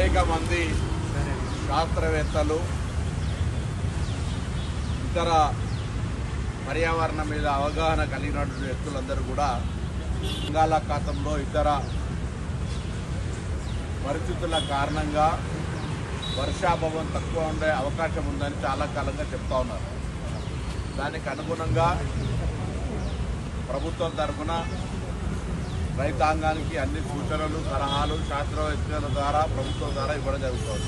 అనేక మంది శాస్త్రవేత్తలు ఇతర పర్యావరణం మీద అవగాహన కలిగినటువంటి వ్యక్తులందరూ కూడా బంగాళాఖాతంలో ఇతర పరిస్థితుల కారణంగా వర్షాభావం తక్కువ ఉండే అవకాశం ఉందని చాలా కాలంగా చెప్తా ఉన్నారు. దానికి అనుగుణంగా ప్రభుత్వం తరఫున రైతాంగానికి అన్ని సూచనలు సలహాలు శాస్త్రవేత్తల ద్వారా ప్రభుత్వం ద్వారా ఇవ్వడం జరుగుతుంది.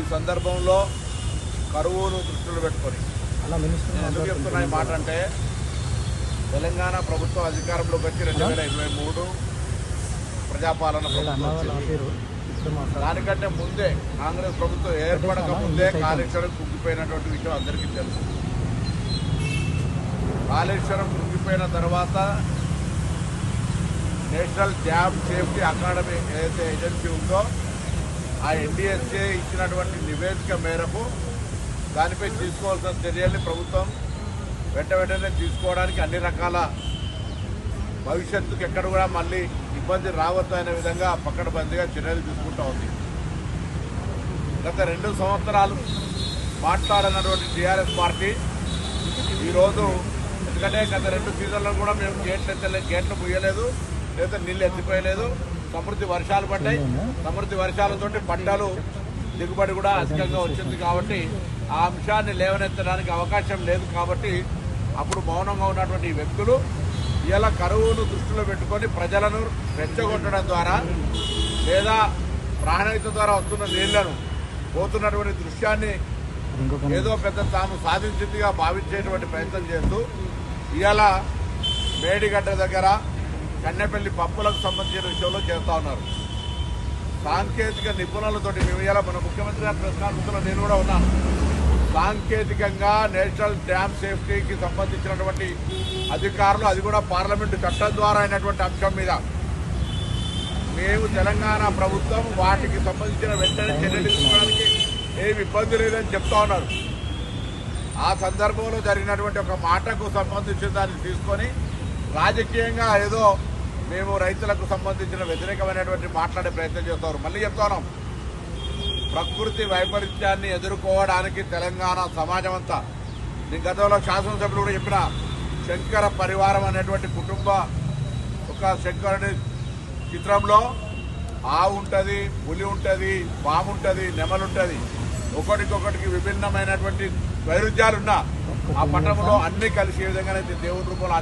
ఈ సందర్భంలో కరువును దృష్టిలో పెట్టుకొని ఎందుకు చెప్తున్నా ఈ మాట అంటే, తెలంగాణ ప్రభుత్వం అధికారంలోకి వచ్చి 2023 ప్రజాపాలన ప్రభుత్వం దానికంటే ముందే కాంగ్రెస్ ప్రభుత్వం ఏర్పడక ముందే కాళేశ్వరం కుంగిపోయినటువంటి విషయం అందరికీ తెలుసు. కాళేశ్వరం కుంగిపోయిన తర్వాత నేషనల్ డ్యామ్ సేఫ్టీ అకాడమీ ఏదైతే ఏజెన్సీ ఉందో ఆ NDSA ఇచ్చినటువంటి నివేదిక మేరకు దానిపై తీసుకోవాల్సిన చర్యల్ని ప్రభుత్వం వెంటనే తీసుకోవడానికి అన్ని రకాల భవిష్యత్తుకు ఎక్కడ కూడా మళ్ళీ ఇబ్బంది రావద్దు అనే విధంగా పకడ్బందీగా చర్యలు తీసుకుంటూ ఉంది. గత 2 సంవత్సరాలు మాట్లాడినటువంటి టీఆర్ఎస్ పార్టీ ఈరోజు, ఎందుకంటే గత 2 సీజన్లో కూడా మేము గేట్లు ముయ్యలేదు, లేదా నీళ్ళు ఎత్తిపోయలేదు. సమృద్ధి వర్షాలు పడ్డాయి. సమృద్ధి వర్షాలతోటి పంటలు దిగుబడి కూడా అధికంగా వచ్చింది. కాబట్టి ఆ అంశాన్ని లేవనెత్తడానికి అవకాశం లేదు. కాబట్టి అప్పుడు మౌనంగా ఉన్నటువంటి వ్యక్తులు ఇలా కరువును దృష్టిలో పెట్టుకొని ప్రజలను రెచ్చగొట్టడం ద్వారా లేదా ప్రాణహిత ద్వారా వస్తున్న నీళ్లను పోతున్నటువంటి దృశ్యాన్ని ఏదో పెద్ద తాము సాధించిందిగా భావించేటువంటి ప్రయత్నం చేస్తూ ఇవాళ మేడిగడ్డ దగ్గర కన్నెపల్లి పప్పులకు సంబంధించిన విషయంలో చేస్తా ఉన్నారు. సాంకేతిక నిపుణులతోటి మేము ఇవాళ మన ముఖ్యమంత్రి గారి ప్రెస్ కాన్ఫరెన్స్లో నేను కూడా ఉన్నాను. సాంకేతికంగా నేషనల్ డ్యామ్ సేఫ్టీకి సంబంధించినటువంటి అధికారులు, అది కూడా పార్లమెంటు చట్టం ద్వారా అయినటువంటి అంశం మీద మేము తెలంగాణ ప్రభుత్వం వాటికి సంబంధించిన వెంటనే చర్యలు తీసుకోవడానికి ఏమి ఇబ్బంది లేదని చెప్తా ఉన్నారు. ఆ సందర్భంలో జరిగినటువంటి ఒక మాటకు సంబంధించిన దాన్ని తీసుకొని రాజకీయంగా ఏదో మేము రైతులకు సంబంధించిన వ్యతిరేకమైనటువంటి మాట్లాడే ప్రయత్నం చేస్తారు. మళ్ళీ చెప్తా ఉన్నాం, ప్రకృతి వైపరీత్యాన్ని ఎదుర్కోవడానికి తెలంగాణ సమాజం అంతా, నేను గతంలో శాసనసభ్యులు కూడా చెప్పిన, శంకర పరివారం అనేటువంటి కుటుంబ ఒక శంకరుని చిత్రంలో ఆవు ఉంటుంది, పులి ఉంటుంది, పాము ఉంటుంది, నెమలుంటుంది. ఒకటికొకటికి విభిన్నమైనటువంటి వైరుధ్యాలున్నా ఆ పట్టణంలో అన్ని కలిసి ఏ విధంగానైతే దేవుని రూపంలో